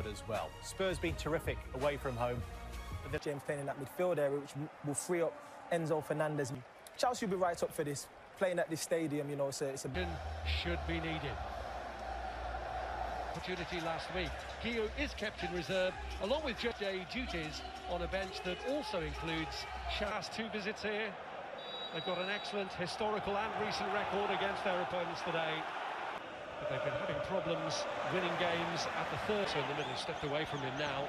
forward as well. Spurs been terrific away from home. James playing in that midfield area, which will free up Enzo Fernandez. Chelsea will be right up for this. Playing at this stadium, you know, it's a... Should be needed. Opportunity last week. Gio is kept in reserve, along with just day duties on a bench that also includes Shah's 2 visits here. They've got an excellent historical and recent record against their opponents today. But they've been having problems winning games at the third. So in the middle, stepped away from him now.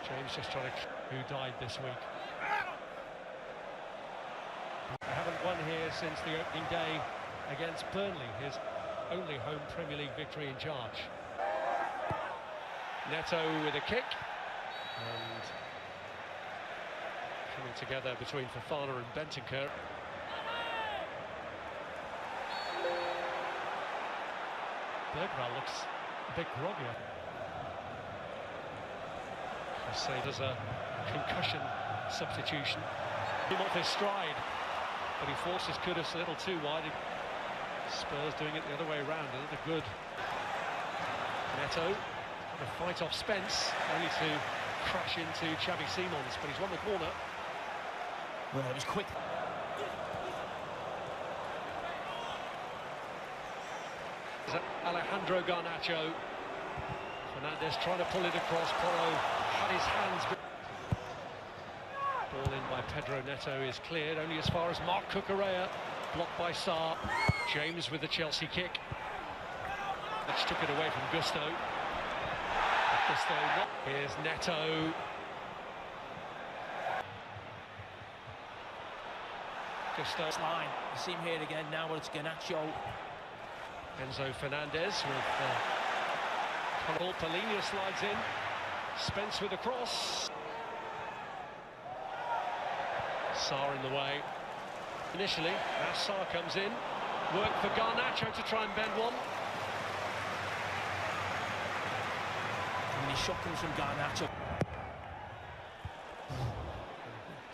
James just trying to... who died this week. They haven't won here since the opening day against Burnley, his only home Premier League victory in charge. Neto with a kick, and coming together between Fofana and Bentancur. Bergvall looks a bit groggy. I say there's a concussion substitution. Came off his stride, but he forces Kudus a little too wide. Spurs doing it the other way around, another good. Neto, trying to fight off Spence, only to crash into Xavi Simons, but he's won the corner. Well, it was quick. Alejandro Garnacho. Fernandez trying to pull it across. Porro had his hands. Ball in by Pedro Neto is cleared only as far as Marc Cucurella, blocked by Sarr. James with the Chelsea kick, which took it away from Gusto. Here's Neto. Gusto. Line. You see him here again now, but it's Garnacho. Enzo Fernandez with Palhinha slides in. Spence with a cross. Sarr in the way. Initially, as Sarr comes in, work for Garnacho to try and bend one. And the shot comes from Garnacho.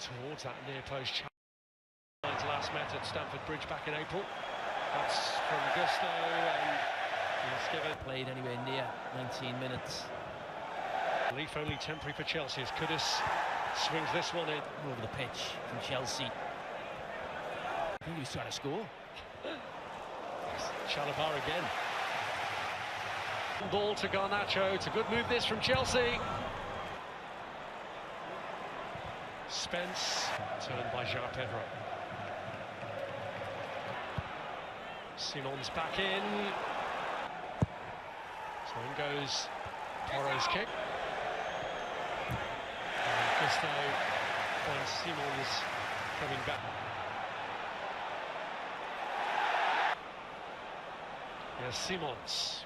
Towards that near post challenge. Last met at Stamford Bridge back in April. That's from Gusto, and he's given... Played anywhere near 19 minutes. Relief only temporary for Chelsea as Kudus swings this one in. Over the pitch from Chelsea. I think he was trying to score. Chalabar again. Ball to Garnacho. It's a good move this from Chelsea. Spence turned by João Pedro. Simons back in. So in goes Porro's kick. And Gusto finds Simons coming back. Here's Simons.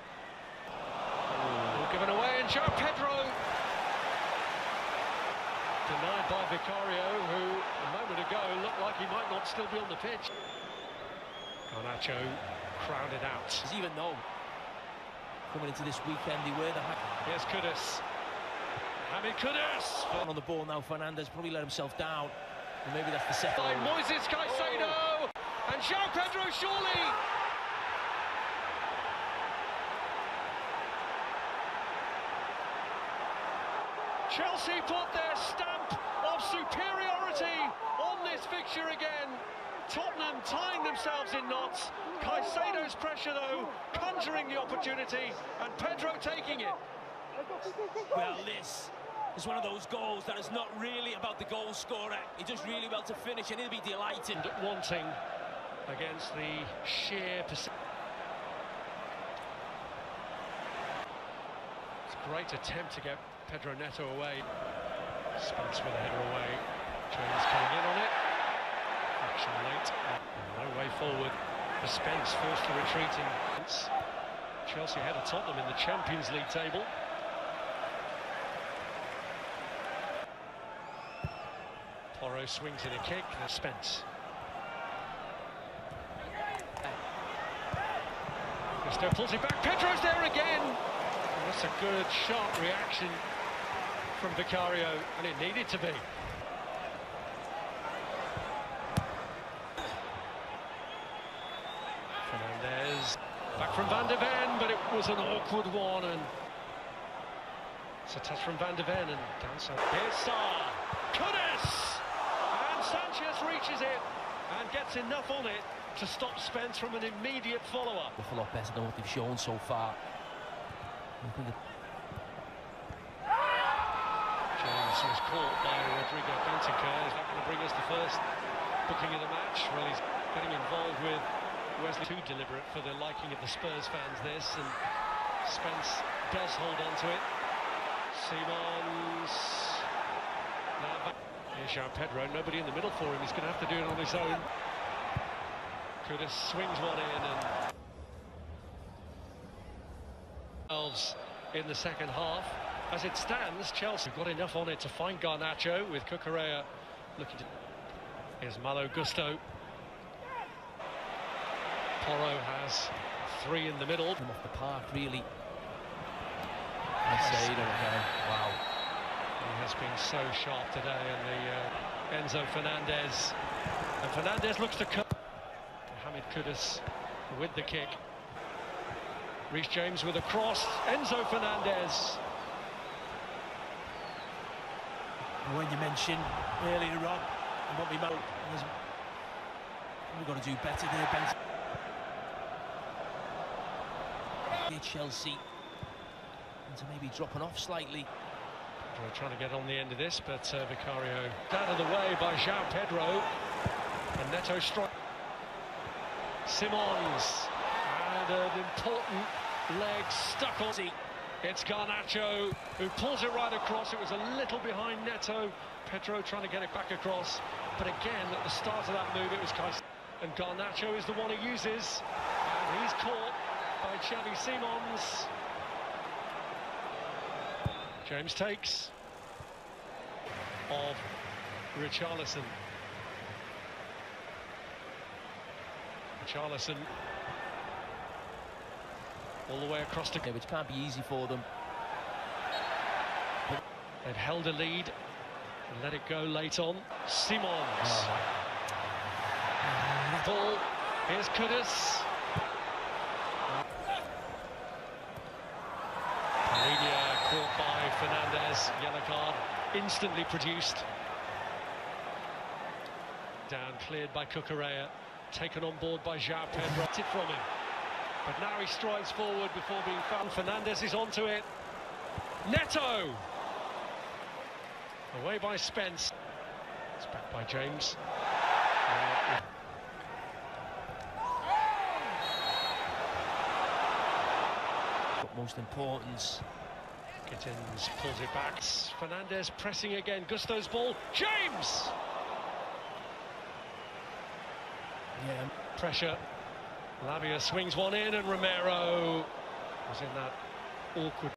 Oh, given away, and João Pedro denied by Vicario, who a moment ago looked like he might not still be on the pitch. Garnacho crowded out. Even though coming into this weekend they were the Here's Kudus. Hamid Kudus! On the ball now, Fernandez probably let himself down. And maybe that's the second. By Moises Caicedo! And João Pedro surely! Chelsea put their stamp of superiority on this fixture again. Tottenham tying themselves in knots. Caicedo's pressure, though, conjuring the opportunity, and Pedro taking it. Well, this is one of those goals that is not really about the goal scorer. He does really well to finish, and he'll be delighted. Wanting against the sheer percentage. It's a great attempt to get Pedro Neto away. Spence with a header away. James coming in on it. Action late. No way forward for Spence, forced to retreating. Chelsea ahead of Tottenham in the Champions League table. Porro swings in a kick. There's Spence. Gusto pulls it back. Pedro's there again. Oh, that's a good, sharp reaction from Vicario, and it needed to be. Fernandez back from Van de Ven, but it was an awkward one, and It's a touch from Van de Ven and downside. Here's Sarr. Kudus! And Sanchez reaches it and gets enough on it to stop Spence from an immediate follow-up. A lot better than what they've shown so far. James was caught by Rodrigo Bentancur. Is that going to bring us the first booking of the match? Well, he's getting involved with Wesley. Too deliberate for the liking of the Spurs fans, this, and Spence does hold on to it. Simons. Now here's João Pedro. Nobody in the middle for him. He's going to have to do it on his own. Kudus swings one in and in the second half. As it stands, Chelsea got enough on it to find Garnacho with Cucurella looking to... Here's Malo Gusto. Porro has three in the middle. Come off the park, really. I say, wow. He has been so sharp today, and the Enzo Fernandez. And Fernandez looks to cut. Mohamed Kudus with the kick. Reece James with a cross. Enzo Fernandez. When you mentioned earlier on what we've got to do better there, Ben. Chelsea into maybe dropping off slightly. We're trying to get on the end of this, but Vicario out of the way by João Pedro, and Neto strike. Simons and an important leg stuck on. It's Garnacho who pulls it right across. It was a little behind Neto. Pedro trying to get it back across, but again at the start of that move it was Kais. And Garnacho is the one who uses, and he's caught by Xavi Simons. James takes of Richarlison. Richarlison all the way across to... Which can't be easy for them. They've held a lead and let it go late on. Simons. Ball. Here's Kudus. Lidia caught by Fernandez. Yellow card instantly produced. Down, cleared by Cucurella. Taken on board by João Pedro. It from him. But now he strides forward before being found. Fernandez is onto it. Neto! Away by Spence. It's back by James. Utmost importance. Gittins pulls it back. Fernandez pressing again. Gusto's ball. James! Yeah. Pressure. Lavia swings one in, and Romero was in that awkward